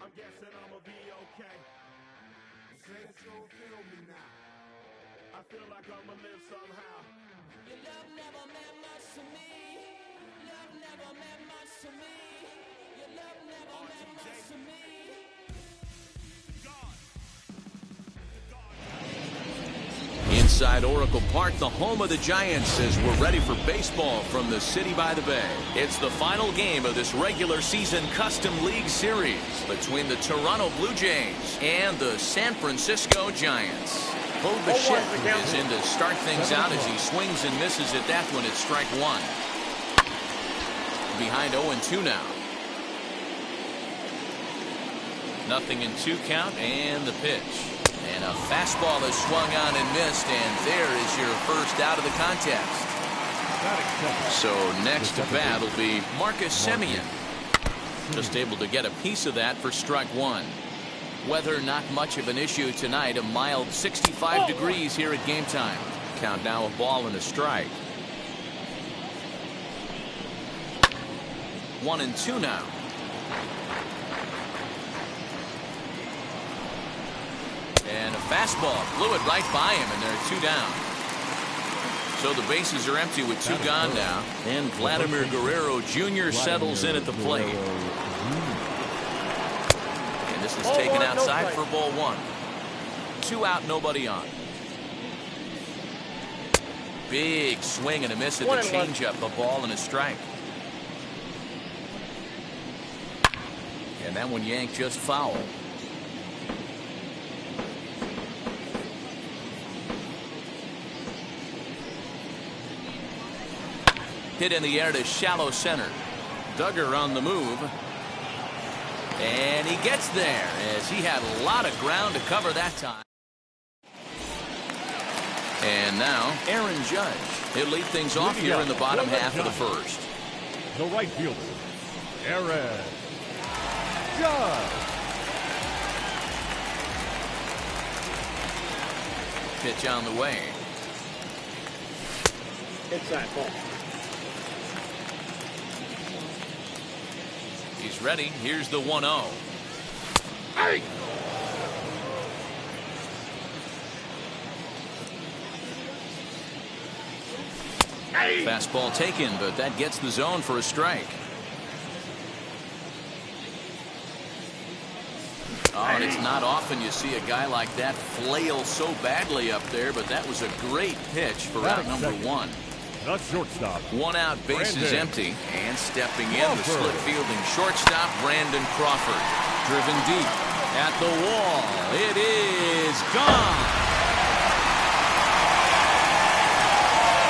I'm guessing I'ma be okay. Say it's gonna feel me now. I feel like I'ma live somehow. Your love never meant much to me. Love never meant much to me. Your love never meant much to me. Inside Oracle Park, the home of the Giants, as we're ready for baseball from the city by the bay. It's the final game of this regular season Custom League Series between the Toronto Blue Jays and the San Francisco Giants. Bo Bichette is in to start things out as he swings and misses at that one at strike one. Behind 0-2 now. 0-2 count and the pitch. And a fastball is swung on and missed, and there is your first out of the contest. So next to bat will be Marcus Semien. Just able to get a piece of that for strike one. Weather not much of an issue tonight. A mild 65 degrees here at game time. Count now a ball and a strike. 1-2 now. And a fastball blew it right by him, and there are two down. So the bases are empty with two gone now. And Vladimir Guerrero Jr. settles in at the plate. And this is taken outside for ball one. 2 out, nobody on. Big swing and a miss at the changeup. A ball and a strike. And that one yanked just foul. Hit in the air to shallow center. Duggar on the move. And he gets there as he had a lot of ground to cover that time. And now Aaron Judge. He'll lead things off here in the bottom half of the first. The right fielder, Aaron Judge. Pitch on the way. Inside ball. He's ready. Here's the 1-0. Hey! Hey! Fastball taken, but that gets the zone for a strike. Oh, and it's not often you see a guy like that flail so badly up there, but that was a great pitch for out number one. The shortstop. 1 out, base is empty, and stepping in the split fielding shortstop Brandon Crawford. Driven deep at the wall. It is gone.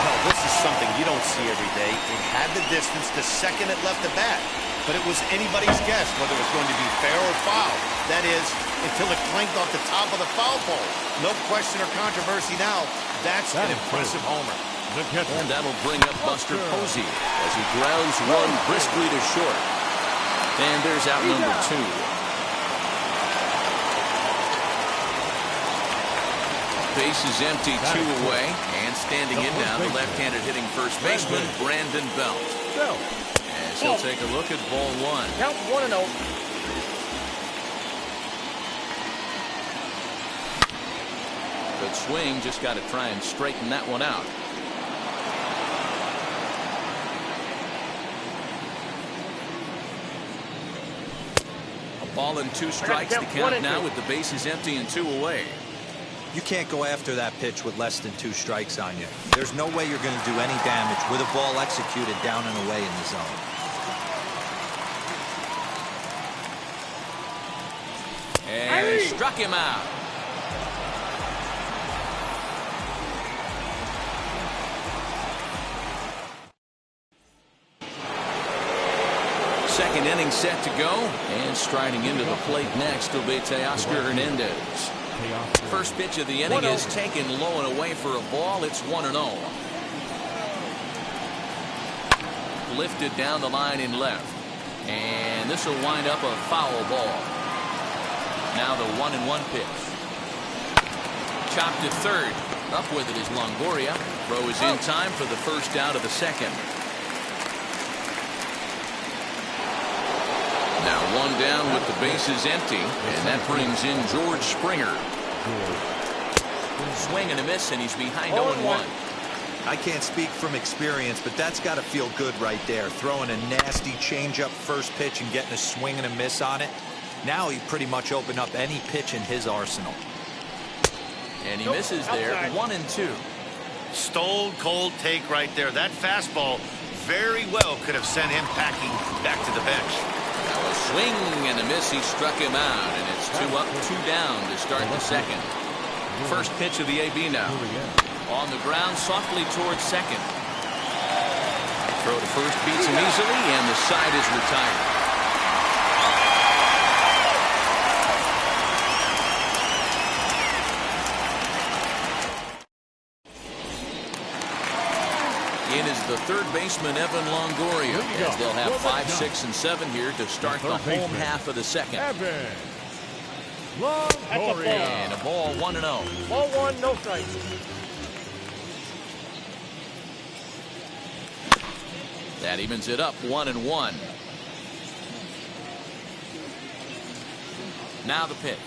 Well, this is something you don't see every day. It had the distance the second it left the bat, but it was anybody's guess whether it was going to be fair or foul. That is, until it clanked off the top of the foul pole. No question or controversy now. That's an impressive homer. And that'll bring up Buster Posey as he grounds one briskly to short. And there's out number two. Base is empty, 2 away. And standing in now, the left-handed hitting first baseman, Brandon Belt. As he'll take a look at ball one. Count 1-0. good swing. Just got to try and straighten that one out. A ball and 2 strikes. The count now with the bases empty and 2 away. You can't go after that pitch with less than 2 strikes on you. There's no way you're going to do any damage with a ball executed down and away in the zone. And struck him out. Second inning set to go, and striding into the plate next will be Teoscar Hernandez. First pitch of the inning is taken low and away for a ball. It's 1-0. Lifted down the line in left, and this will wind up a foul ball. Now the 1-1 pitch. Chopped to third. Up with it is Longoria. Throw is in time for the first out of the second. Now 1 down with the bases empty, and that brings in George Springer. Swing and a miss, and he's behind 0-1. I can't speak from experience, but that's got to feel good right there. Throwing a nasty changeup first pitch and getting a swing and a miss on it. Now he pretty much opened up any pitch in his arsenal. And he misses there. 1-2. Stone cold take right there. That fastball very well could have sent him packing back to the bench. Now a swing and a miss. He struck him out, and it's 2 up, 2 down to start the second. First pitch of the AB now. On the ground, softly towards second. Throw to first beats him easily, and the side is retired. In is the third baseman, Evan Longoria, as they'll have 5, 6, and 7 here to start the home half of the second. Evan Longoria. And a ball 1-0. Ball 1, no strikes. That evens it up 1-1. Now the pitch.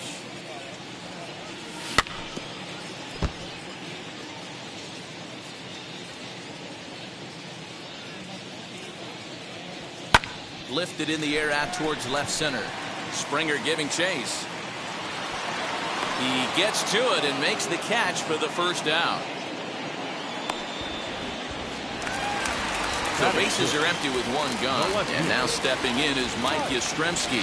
Lifted in the air out towards left center. Springer giving chase. He gets to it and makes the catch for the first out. The bases are empty with 1 gone. And now stepping in is Mike Yastrzemski.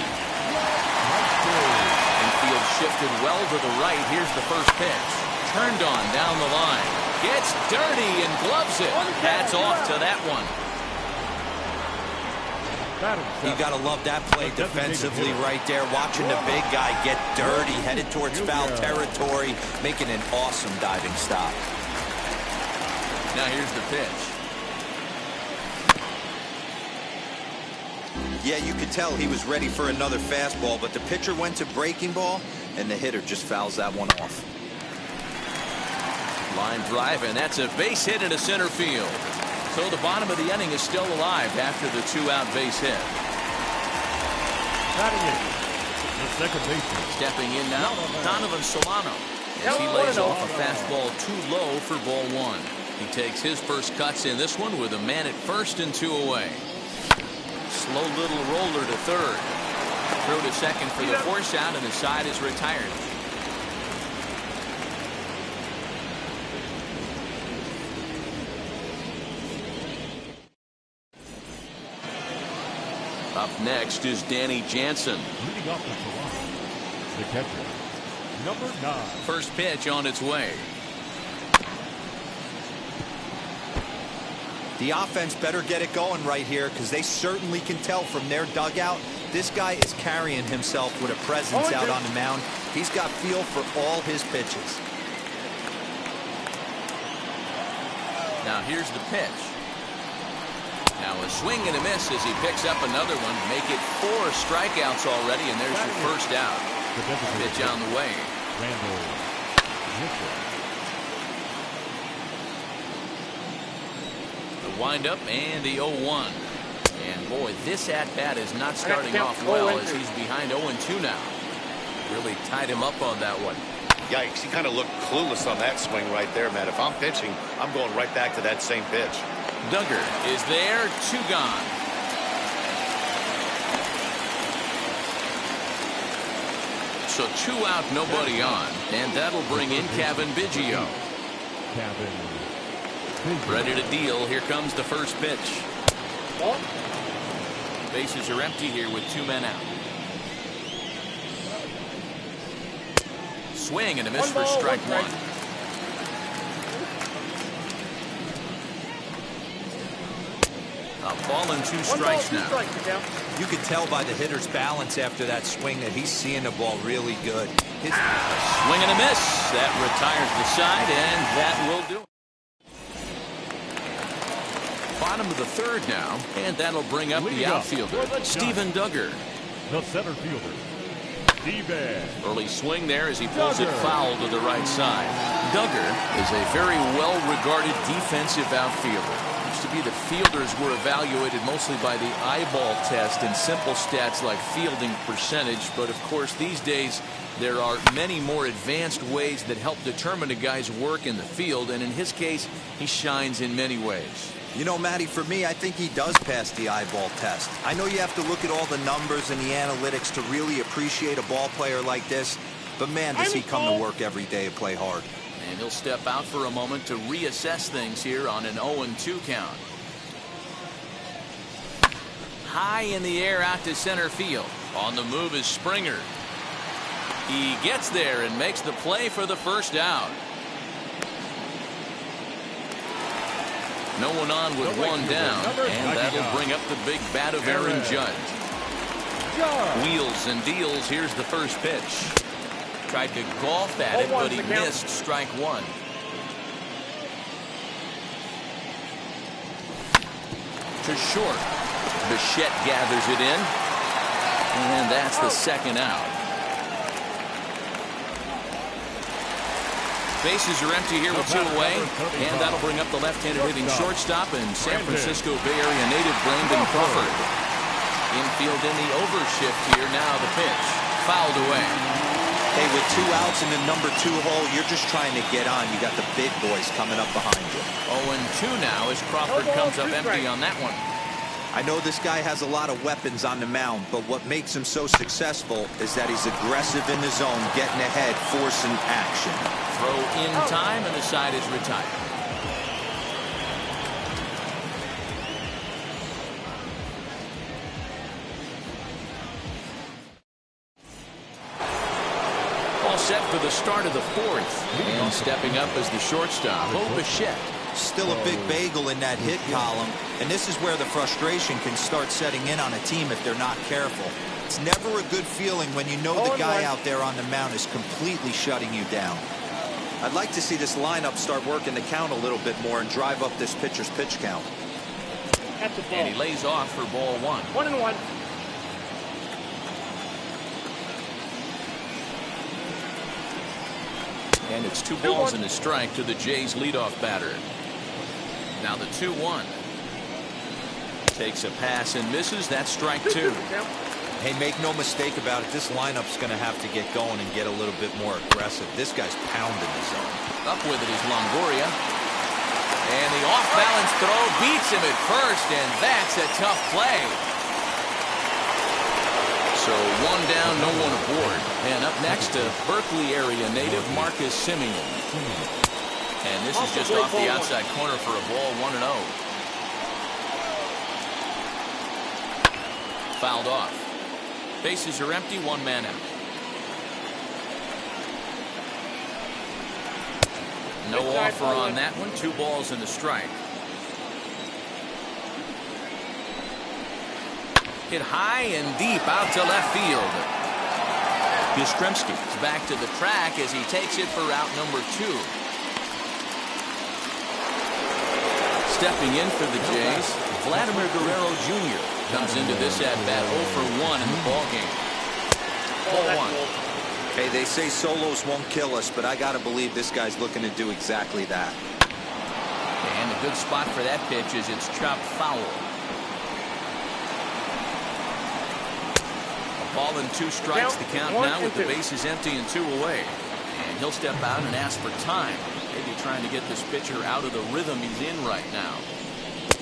Infield shifted well to the right. Here's the first pitch. Turned on down the line. Gets dirty and gloves it. Hats off to that one. You got to love that play defensively right there. Watching the big guy get dirty, headed towards foul territory, making an awesome diving stop. Now here's the pitch. Yeah, you could tell he was ready for another fastball, but the pitcher went to breaking ball, and the hitter just fouls that one off. Line drive, and that's a base hit into center field. So the bottom of the inning is still alive after the 2-out base hit. Batting in, the second baseman. Stepping in now, Donovan Solano. As he lays off a fastball too low for ball 1. He takes his first cuts in this one with a man at first and 2 away. Slow little roller to third. Throw to second for the force out, and the side is retired. Up next is Danny Jansen. Leading off the Toronto, the catcher, number 9. First pitch on its way. The offense better get it going right here, because they certainly can tell from their dugout this guy is carrying himself with a presence out on the mound. He's got feel for all his pitches. Now here's the pitch. Now a swing and a miss as he picks up another one. Make it 4 strikeouts already, and there's your first out. Pitch on the way. The windup and the 0-1. And boy, this at-bat is not starting off well as he's behind 0-2 now. Really tied him up on that one. Yikes, he kind of looked clueless on that swing right there, man. If I'm pitching, I'm going right back to that same pitch. Duggar is there, 2 gone. So 2 out, nobody on, and that'll bring in Kevin Biggio. Ready to deal. Here comes the first pitch. Bases are empty here with 2 men out. Swing and a miss for strike 1. A ball and 2 strikes now. You could tell by the hitter's balance after that swing that he's seeing the ball really good. Swing and a miss. That retires the side, and that will do it. Bottom of the 3rd now, and that'll bring up the outfielder, Steven Duggar. The center fielder, Steven. Early swing there as he pulls it foul to the right side. Duggar is a very well-regarded defensive outfielder. Used to be the fielders were evaluated mostly by the eyeball test and simple stats like fielding percentage, but of course these days there are many more advanced ways that help determine a guy's work in the field, and in his case he shines in many ways. You know, Matty, for me, I think he does pass the eyeball test. I know you have to look at all the numbers and the analytics to really appreciate a ball player like this, but man, does he come to work every day and play hard. And he'll step out for a moment to reassess things here on an 0-2 count. High in the air out to center field. On the move is Springer. He gets there and makes the play for the first out. No one on with 1 down, and that'll bring up the big bat of Aaron Judge. Wheels and deals. Here's the first pitch. Tried to golf at it, but he missed strike 1. To short. Bichette gathers it in, and that's the 2nd out. Bases are empty here with 2 away, and that'll bring up the left-handed hitting shortstop and San Francisco Bay Area native Brandon Crawford. Infield in the overshift here. Now the pitch. Fouled away. Hey, with 2 outs in the number 2 hole, you're just trying to get on. You got the big boys coming up behind you. 0-2 now as Crawford comes up empty on that one. I know this guy has a lot of weapons on the mound, but what makes him so successful is that he's aggressive in the zone, getting ahead, forcing action. Throw in time, and the side is retired. All set for the start of the 4th. And stepping up as the shortstop, Bichette. Still a big bagel in that hit column, and this is where the frustration can start setting in on a team if they're not careful. It's never a good feeling when you know the guy out there on the mound is completely shutting you down. I'd like to see this lineup start working the count a little bit more and drive up this pitcher's pitch count. And he lays off for ball 1. 1-1. And it's 2 balls and a strike to the Jays leadoff batter. Now the 2-1. Takes a pass and misses. That's strike 2. Hey, make no mistake about it. This lineup's going to have to get going and get a little bit more aggressive. This guy's pounding the zone. Up with it is Longoria. And the off-balance throw beats him at first, and that's a tough play. So 1 down, no one aboard. And up next, a Berkeley area native, Marcus Simeon. And this is just off the outside corner for a ball, 1-0. Fouled off. Bases are empty, 1 man out. No offer on that one. 2 balls and a strike. Hit high and deep out to left field. Yastrzemski is back to the track as he takes it for route number 2. Stepping in for the Jays, Vladimir Guerrero Jr. comes into this at-bat 0 for 1 in the ballgame. Ball 1. Hey, they say solos won't kill us, but I got to believe this guy's looking to do exactly that. And a good spot for that pitch is it's chopped foul. A ball and 2 strikes the count now with the bases empty and 2 away. And he'll step out and ask for time. Maybe trying to get this pitcher out of the rhythm he's in right now.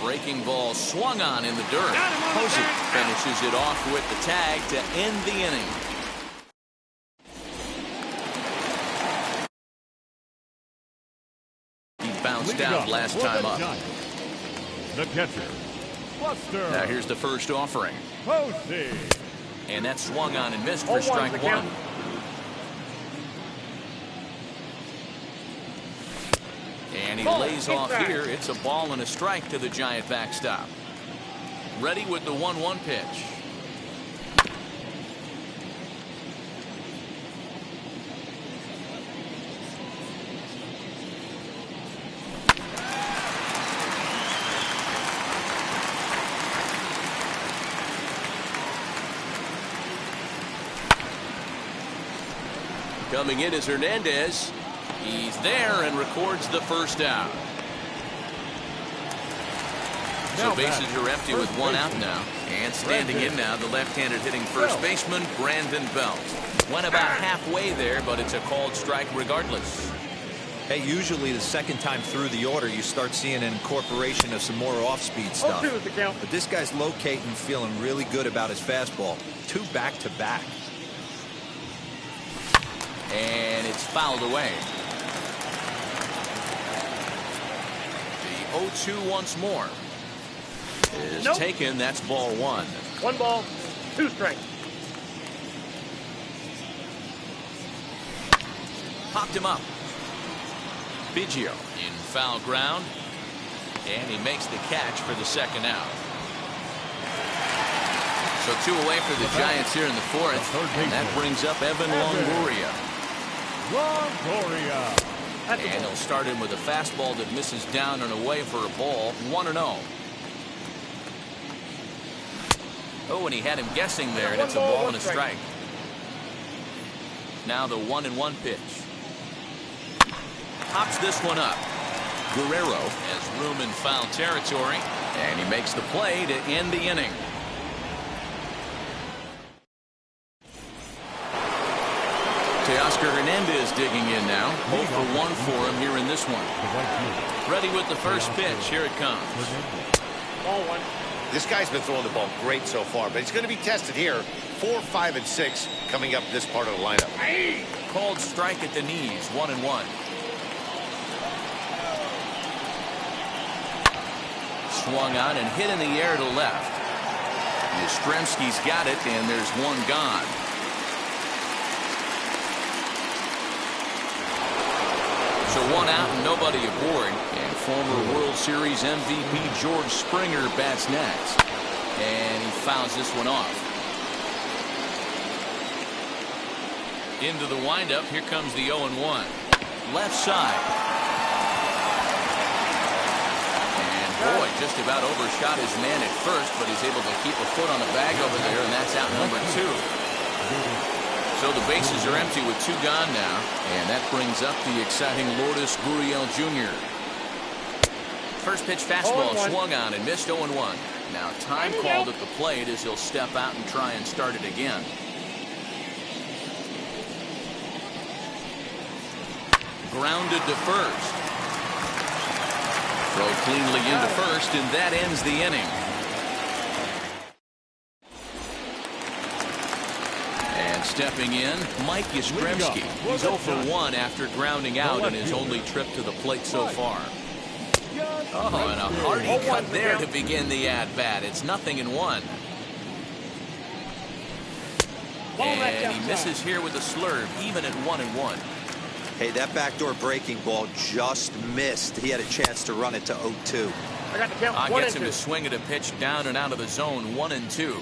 Breaking ball swung on in the dirt. Posey finishes it off with the tag to end the inning. He bounced out last time up. The catcher, Buster. Now here's the first offering. Posey. And that swung on and missed for strike one. And he lays off here. It's a ball and a strike to the Giant backstop. Ready with the 1-1 pitch. Coming in is Hernandez. He's there and records the first out. So bases are empty with one out now. And standing in now, the left-handed hitting first baseman, Brandon Belt. Went about halfway there, but it's a called strike regardless. Hey, usually the second time through the order, you start seeing an incorporation of some more off-speed stuff. But this guy's locating, feeling really good about his fastball. 2 back-to-back. And it's fouled away. The 0-2 once more is taken. That's ball 1. 1 ball, 2 strikes. Popped him up. Biggio in foul ground. And he makes the catch for the second out. So 2 away for the Giants here in the 4th. And that brings up Evan Longoria. And he'll start him with a fastball that misses down and away for a ball. 1-0. Oh, and he had him guessing there, and it's a ball and a strike. Now the 1-1 pitch. Pops this one up. Guerrero has room in foul territory, and he makes the play to end the inning. Teoscar Hernandez digging in now. 0 for 1 for him here in this one. Ready with the first pitch. Here it comes. Ball 1. This guy's been throwing the ball great so far, but he's going to be tested here. 4, 5, and 6 coming up this part of the lineup. Called strike at the knees. 1-1. Swung on and hit in the air to left. Yastrzemski's got it, and there's one gone. So 1 out and nobody aboard. And former World Series MVP George Springer bats next. And he fouls this one off. Into the windup. Here comes the 0-1. Left side. And boy, just about overshot his man at first, but he's able to keep a foot on the bag over there, and that's out number 2. So the bases are empty with 2 gone now, and that brings up the exciting Lourdes Gurriel Jr. First pitch fastball swung on and missed. 0-1. Now time called at the plate as he'll step out and try and start it again. Grounded to first. Throw cleanly into first, and that ends the inning. Stepping in, Mike Yastrzemski. He's 0 for 1 after grounding out in his only trip to the plate so far. Oh, and a hearty cut there to begin the at-bat. It's 0-1. And he misses here with a slurve, even at 1-1. Hey, that backdoor breaking ball just missed. He had a chance to run it to 0-2. I got the count. Gets him to swing at a pitch down and out of the zone. 1-2.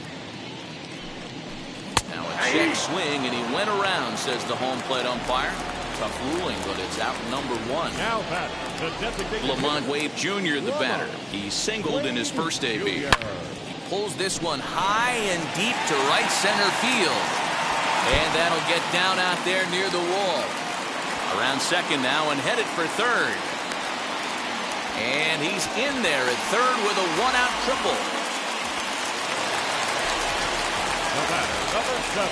Now a check swing, and he went around, says the home plate umpire. Tough ruling, but it's out number 1. Now back, the designated Lamont Wade Jr., the batter. He singled in his first AB. He pulls this one high and deep to right center field. And that'll get down out there near the wall. Around second now and headed for third. And he's in there at third with a 1-out triple. The batter, number 7,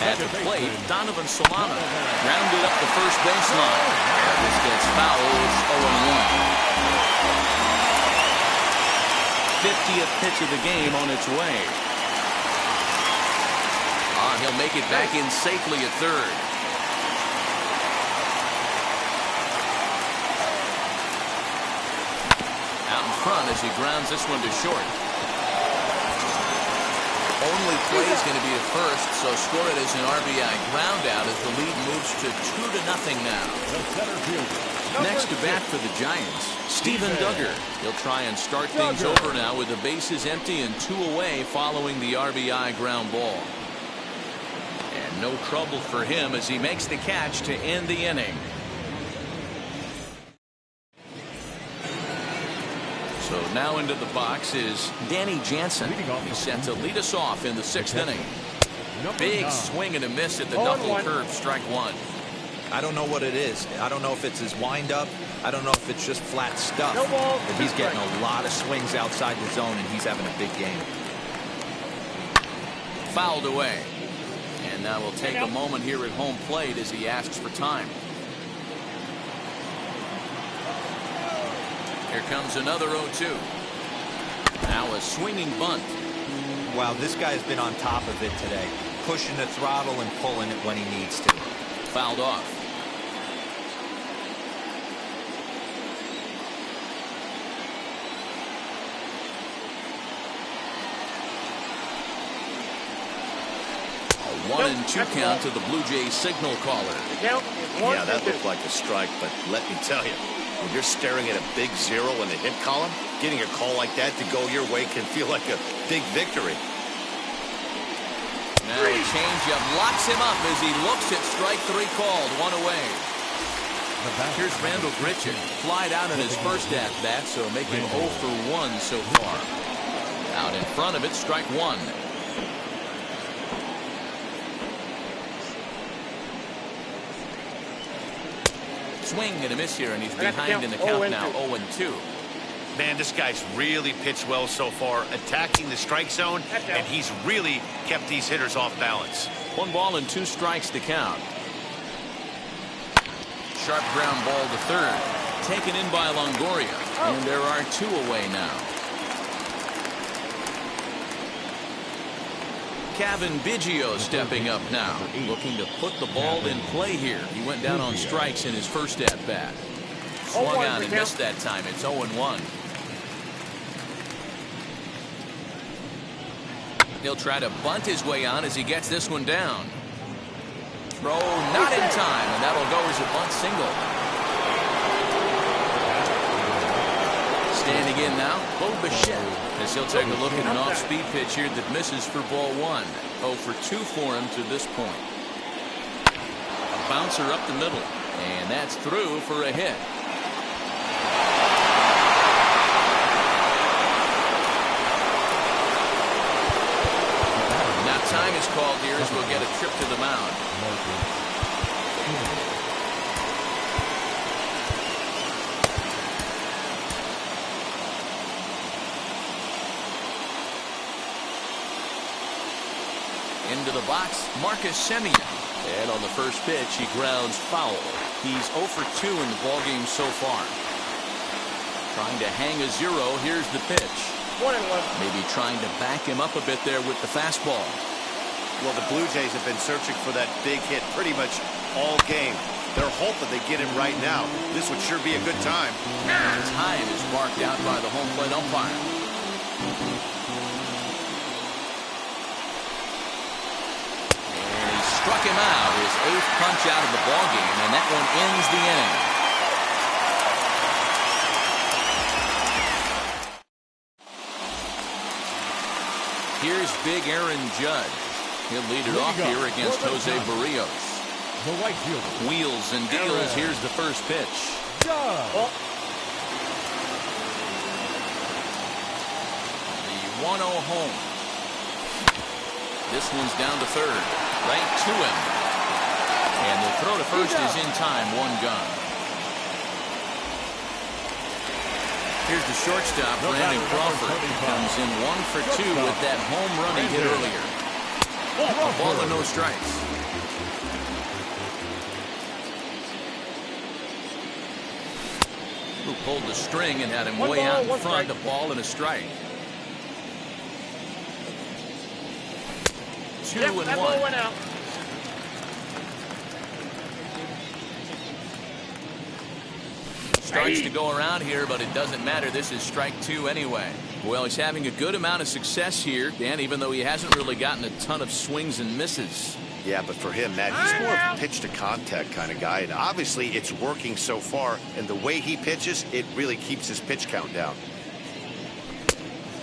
At the plate, Donovan Solano rounded up the first baseline. This gets fouled. It's 0-1. 50th pitch of the game on its way. He'll make it back in safely at third. Out in front as he grounds this one to short. Only play is going to be at first, so score it as an RBI ground out as the lead moves to 2-0 now. Next to bat for the Giants, Steven Duggar. He'll try and start things over now with the bases empty and 2 away following the RBI ground ball. And no trouble for him as he makes the catch to end the inning. So now into the box is Danny Jansen. He's set to lead us off in the 6th inning. Big swing and a miss at the knuckle curve, strike one. I don't know what it is. I don't know if it's his windup. I don't know if it's just flat stuff. But he's getting a lot of swings outside the zone, and he's having a big game. Fouled away. And now we'll take a moment here at home plate as he asks for time. Here comes another 0-2. Now a swinging bunt. Wow, this guy's been on top of it today. Pushing the throttle and pulling it when he needs to. Fouled off. A 1-2 count to the Blue Jays signal caller. Yeah, that looked like a strike, but let me tell you, when you're staring at a big 0 in the hit column, getting a call like that to go your way can feel like a big victory. Now a changeup locks him up as he looks at strike 3 called, 1 away. Here's Randall Grichuk, flied out in his first at-bat, so make him 0 for 1 so far. Out in front of it, strike 1. Swing and a miss here, and he's behind in the count now, 0-2. Man, this guy's really pitched well so far, attacking the strike zone, and he's really kept these hitters off balance. 1 ball and 2 strikes to count. Sharp ground ball to third. Taken in by Longoria, and there are 2 away now. Kevin Biggio stepping up now, looking to put the ball in play here. He went down on strikes in his first at-bat. Swung on and missed that time. It's 0-1. He'll try to bunt his way on as he gets this one down. Throw not in time, and that'll go as a bunt single. Standing in now, Bo Bichette, as he'll take a look at an off-speed pitch here that misses for ball 1. 0 for 2 for him to this point. A bouncer up the middle, and that's through for a hit. Now time is called here as we'll get a trip to the mound. Into the box, Marcus Semien. And on the first pitch, he grounds foul. He's 0 for 2 in the ballgame so far. Trying to hang a 0. Here's the pitch. 1-1. Maybe trying to back him up a bit there with the fastball. Well, the Blue Jays have been searching for that big hit pretty much all game. They're hoping they get him right now. This would sure be a good time. Time is marked out by the home plate umpire. Struck him out, his 8th punch out of the ballgame, and that one ends the inning. Here's big Aaron Judge. He'll lead it off here against Jose Barrios. The right fielder. Wheels and deals. Here's the first pitch. The 1-0 home. This one's down to third. Right to him. And the throw to first is in time. 1 gone. Here's the shortstop, Brandon Crawford. He comes in 1 for 2 with that home run he hit earlier. A ball and no strikes. Who pulled the string and had him way out in front. A ball and a strike. 2-1. That ball went out. Strikes to go around here, but it doesn't matter. This is strike 2 anyway. Well, he's having a good amount of success here, Dan, even though he hasn't really gotten a ton of swings and misses. Yeah, but for him, Matt, he's more of a pitch-to-contact kind of guy, and obviously it's working so far, and the way he pitches, it really keeps his pitch count down.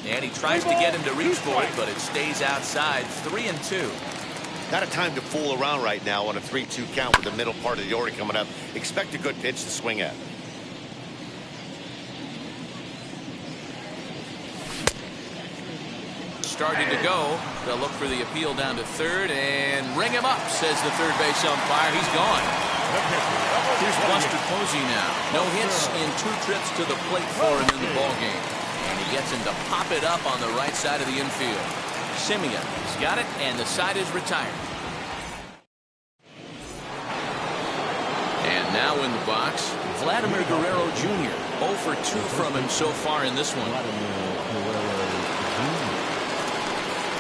And he tries to get him to reach for it, but it stays outside. 3-2. Not a time to fool around right now on a 3-2 count with the middle part of the order coming up. Expect a good pitch to swing at. Starting to go. They'll look for the appeal down to third and ring him up, says the third base umpire. He's gone. Here's Buster Posey now. No hits in 2 trips to the plate for him in the ballgame. And he gets him to pop it up on the right side of the infield. Semien has got it, and the side is retired. And now in the box, Vladimir Guerrero Jr. 0 for 2 from him so far in this one.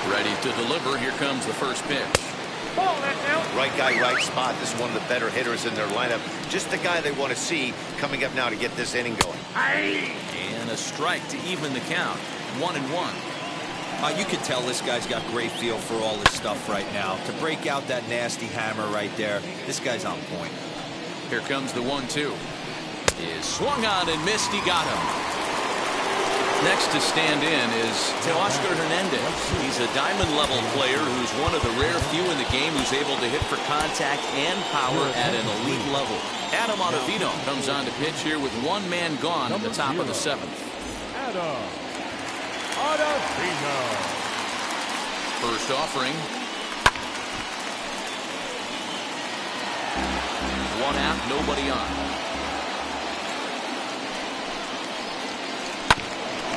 Ready to deliver. Here comes the first pitch. Right guy, right spot. This is one of the better hitters in their lineup. Just the guy they want to see coming up now to get this inning going. And a strike to even the count. 1-1. You can tell this guy's got great feel for all this stuff right now. To break out that nasty hammer right there, this guy's on point. Here comes the 1-2. Is swung on and missed. He got him. Next to stand in is Teoscar Hernandez. He's a diamond-level player who's one of the rare few in the game who's able to hit for contact and power at an elite level. Adam Ottavino comes on to pitch here with 1 man gone at the top of the 7th. Adam Ottavino. First offering. 1 out, nobody on.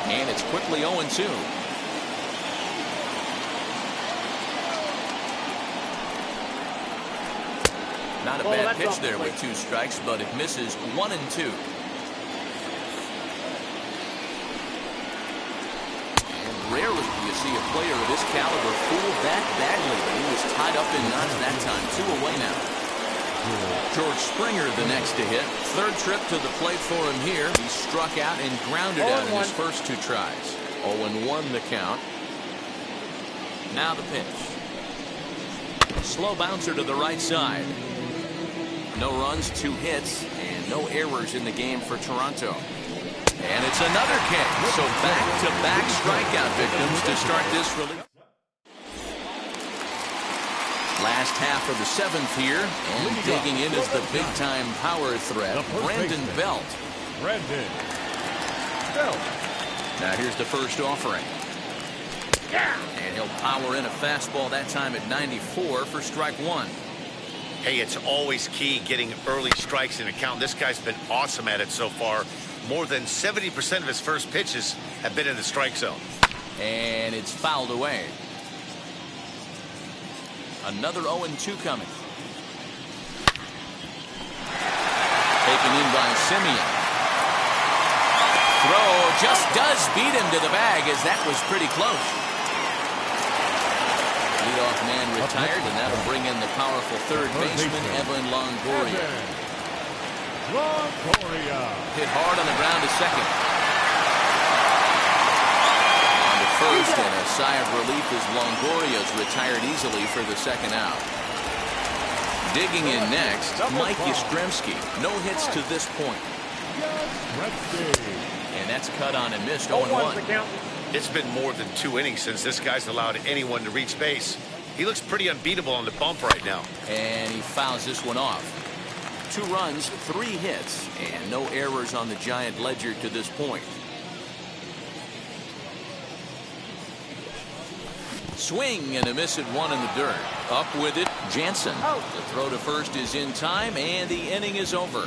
And it's quickly 0-2. Not a bad pitch there with 2 strikes, but it misses. 1-2. And rarely do you see a player of this caliber fool that badly, but he was tied up in knots that time. 2 away now. George Springer the next to hit. 3rd trip to the plate for him here. He struck out and grounded out in his first 2 tries. 0-1 the count. Now the pitch. Slow bouncer to the right side. No runs, 2 hits, and no errors in the game for Toronto. And it's another K. So back-to-back strikeout victims to start this relief. Last half of the 7th here, and digging in is the big-time power threat, Brandon Belt. Now here's the first offering. And he'll power in a fastball that time at 94 for strike 1. Hey, it's always key getting early strikes in a count. This guy's been awesome at it so far. More than 70% of his first pitches have been in the strike zone. And it's fouled away. Another 0-2 coming. Taken in by Semien. Throw just does beat him to the bag, as that was pretty close. Leadoff man retired, and that'll bring in the powerful third baseman, Evan Longoria. Hit hard on the ground to second. First, and a sigh of relief as Longoria's retired easily for the 2nd out. Digging in next, Mike Yastrzemski. No hits to this point. And that's cut on and missed. 0-1. It's been more than 2 innings since this guy's allowed anyone to reach base. He looks pretty unbeatable on the bump right now. And he fouls this one off. 2 runs, 3 hits, and no errors on the Giant ledger to this point. Swing and a miss at 1 in the dirt. Up with it, Jansen. The throw to first is in time, and the inning is over.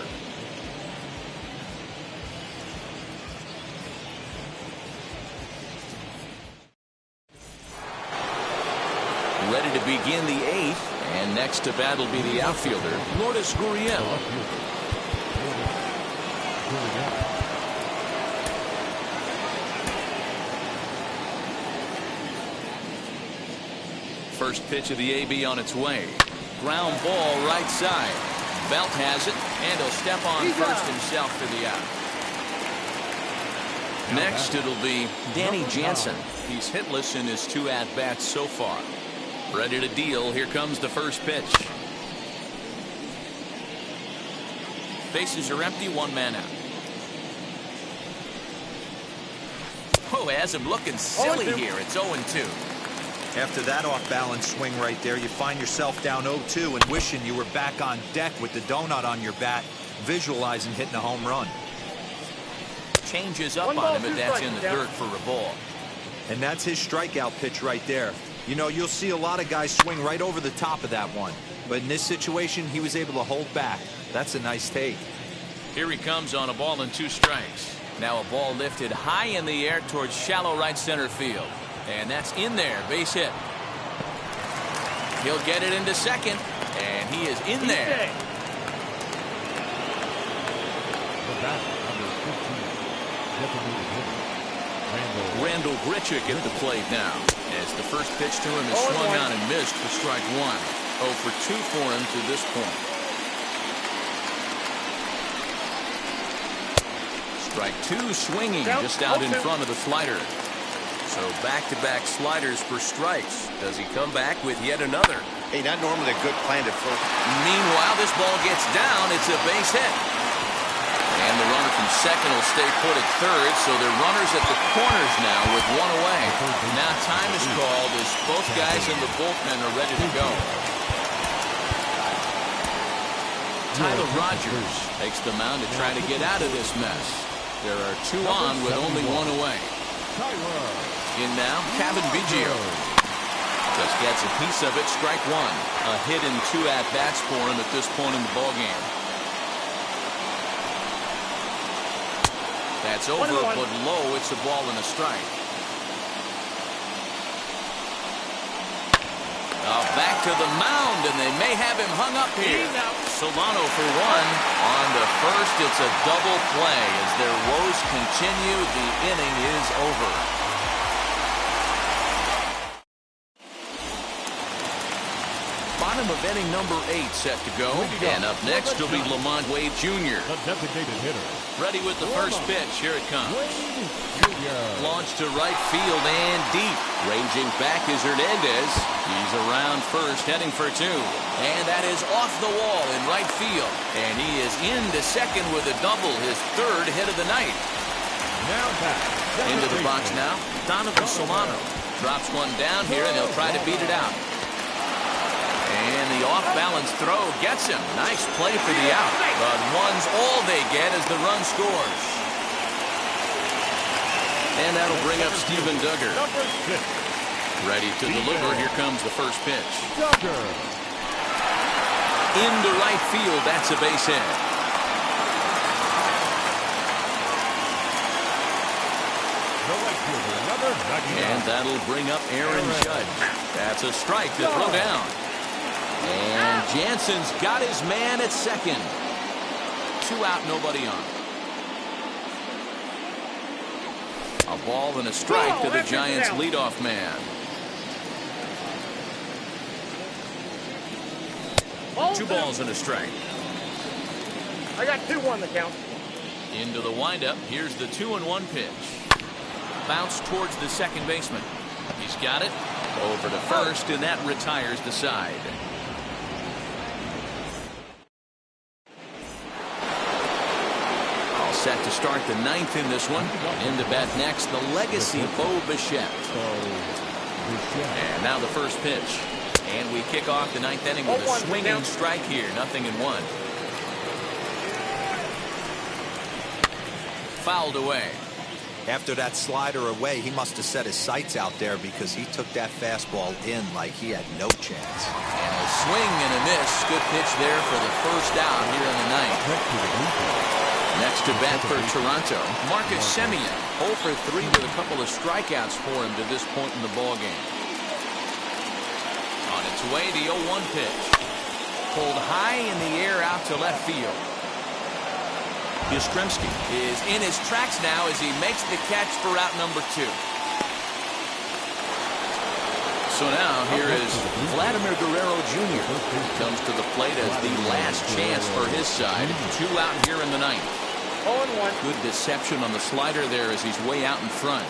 Ready to begin the 8th, and next to bat will be the outfielder, Lourdes Gurriel. First pitch of the AB on its way. Ground ball right side. Belt has it, and he'll step on first himself for the out. Next, it'll be Danny Jansen. He's hitless in his 2 at-bats so far. Ready to deal. Here comes the first pitch. Bases are empty, 1 man out. Oh, has him looking silly here. It's 0-2. After that off-balance swing right there, you find yourself down 0-2 and wishing you were back on deck with the donut on your bat, visualizing hitting a home run. Changes up on him, and that's in the dirt for a ball. And that's his strikeout pitch right there. You know, you'll see a lot of guys swing right over the top of that one. But in this situation, he was able to hold back. That's a nice take. Here he comes on a ball and 2 strikes. Now a ball lifted high in the air towards shallow right center field. And that's in there, base hit. He'll get it into second, and he is in there. Randall Grichuk at the plate now, as the first pitch to him is swung on and missed for strike 1. 0 for 2 for him to this point. Strike 2 swinging just out in front of the slider. So back-to-back sliders for strikes. Does he come back with yet another? Hey, not normally a good plan to first. Meanwhile, this ball gets down. It's a base hit. And the runner from second will stay put at third. So they're runners at the corners now with 1 away. Now time is called as both guys in the bullpen are ready to go. Tyler Rogers takes the mound to try to get out of this mess. There are 2 on with only 1 away. In now, Kevin Biggio. Just gets a piece of it, strike 1. A hit in 2 at-bats for him at this point in the ballgame. That's over, but low. It's a ball and a strike. Back to the mound, and they may have him hung up here. Solano for 1. On the first, it's a double play. As their woes continue, the inning is over. Bottom of inning number 8 set to go. And up next will be Lamont Wade Jr. The designated hitter. Ready with the first pitch. Here it comes. Launched to right field and deep. Ranging back is Hernandez. He's around first, heading for 2. And that is off the wall in right field. And he is into second with a double, his 3rd hit of the night. Now back. Into the box now, Donovan Solano. Drops one down here, and he'll try to beat it out. And the off-balance throw gets him. Nice play for the out. But 1's all they get as the run scores. And that'll bring up Steven Duggar. Ready to deliver. Here comes the first pitch. Into right field. That's a base hit. And that'll bring up Aaron Judge. That's a strike to throw down. And Jansen's got his man at second. 2 out, nobody on. A ball and a strike to the Giants' leadoff man. 2 balls and a strike. I got 2-1 the count. Into the windup. Here's the 2-1 pitch. Bounce towards the second baseman. He's got it. Over to first, and that retires the side. All set to start the 9th in this one. In the bat next, the legacy Bo Bichette. And now the first pitch. And we kick off the 9th inning with a swinging strike here. 0-1. Fouled away. After that slider away, he must have set his sights out there because he took that fastball in like he had no chance. And a swing and a miss. Good pitch there for the first out here in the 9th. Next to bat for Toronto, Marcus Semien. 0 for 3 with a couple of strikeouts for him to this point in the ballgame. On On its way, the 0-1 pitch. Pulled high in the air out to left field. Yastrzemski is in his tracks now as he makes the catch for out number 2. So now here is Vladimir Guerrero Jr. comes to the plate as the last chance for his side. 2 out here in the 9th. 0-1. Good deception on the slider there as he's way out in front.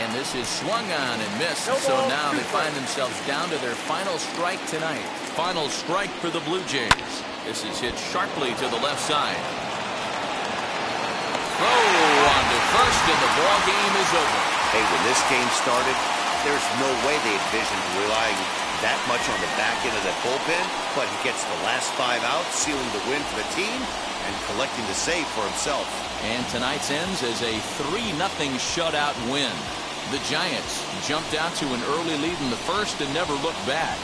And this is swung on and missed. So now they find themselves down to their final strike tonight. Final strike for the Blue Jays. This is hit sharply to the left side. Throw on to first, and the ball game is over. Hey, when this game started, there's no way they envisioned relying that much on the back end of the bullpen, but he gets the last 5 outs, sealing the win for the team and collecting the save for himself. And tonight's ends as a 3-0 shutout win. The Giants jumped out to an early lead in the first and never looked back.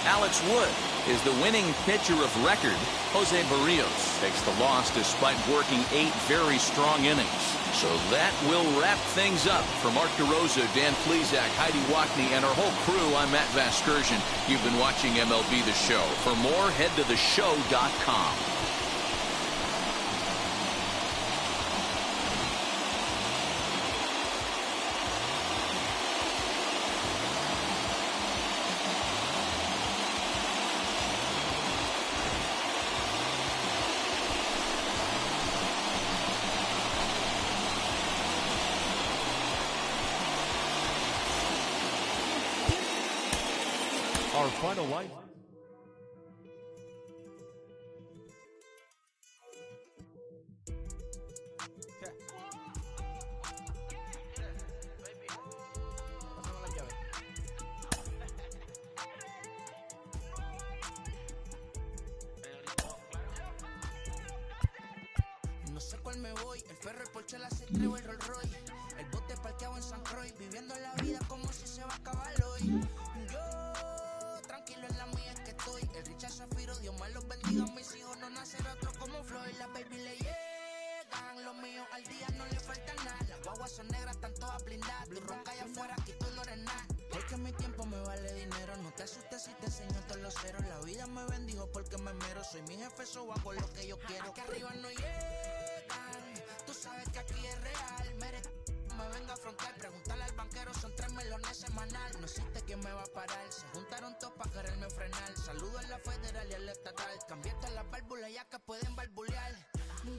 Alex Wood is the winning pitcher of record. Jose Barrios takes the loss despite working 8 very strong innings. So that will wrap things up. For Mark DeRosa, Dan Plesac, Heidi Wackney, and our whole crew, I'm Matt Vasgersian. You've been watching MLB The Show. For more, head to theshow.com. Our final line. No sé cuál me voy, el ferro, el Porsche, la C3 o el Rolls Royce. El bote parqueado en San Croix, viviendo la vida como si se va a acabar hoy. Yo, tranquilo en la mía es que estoy. El Richard Zafiro, Dios me los bendiga. Mis hijos no nacerá otro como Floyd. Las baby le llegan, los míos al día no le falta nada. Las guaguas son negras, están todas blindadas. Tu ronca allá afuera, aquí tú no eres nada. Es que mi tiempo me vale dinero. No te asustes si te enseño todos los ceros. La vida me bendijo porque me mero. Soy mi jefe, so hago lo que yo quiero. Aquí arriba no llegan. Tú sabes que aquí es real. Me venga a afrontar, preguntarle al banquero, son 3 melones semanal. No existe quien me va a parar, se juntaron todos para quererme frenar. Saludo a la federal y a la estatal, cambié todas las válvulas ya que pueden barbulear.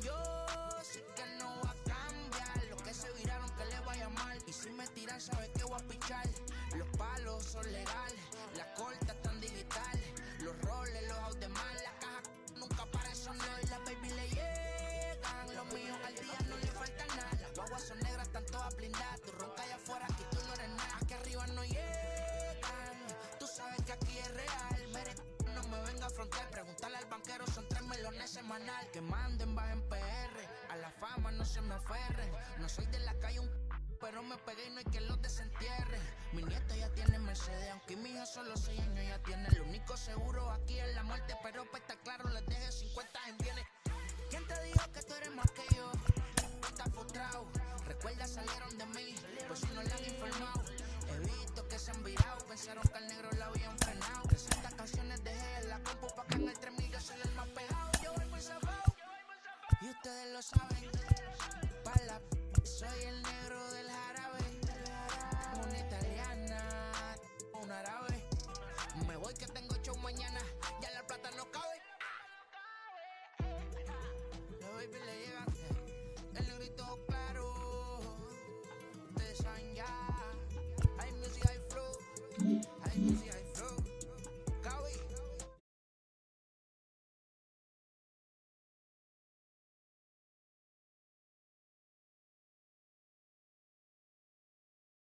Yo sé que no va a cambiar, lo que se viraron que le vaya mal. Y si me tiran sabes que voy a pichar. Los palos son legales, las cortas están digitales. Los roles, los out de mal, la caja nunca para eso no. Y las baby le llegan, los míos al día no le falta nada. Las guaguas son negras, están todas blindadas. Tu ronca allá afuera, aquí tú no eres nada. Aquí arriba no llegan, tú sabes que aquí es real. Mere, no me venga a afrontar, preguntarle al banquero, son 3 melones semanal. Que manden, bajen PR, a la fama no se me aferren. No soy de la calle pero me pegué y no hay que los desentierre. Mi nieto ya tiene Mercedes, aunque mi hija solo 6 años ya tiene. Lo único seguro aquí es la muerte, pero para estar claro les deje 50 en bienes. ¿Quién te dijo que tú eres más que yo? Estás frustrado, recuerda salieron de mí, por si no le han informado. He visto que se han virado, pensaron que al negro la habían frenado.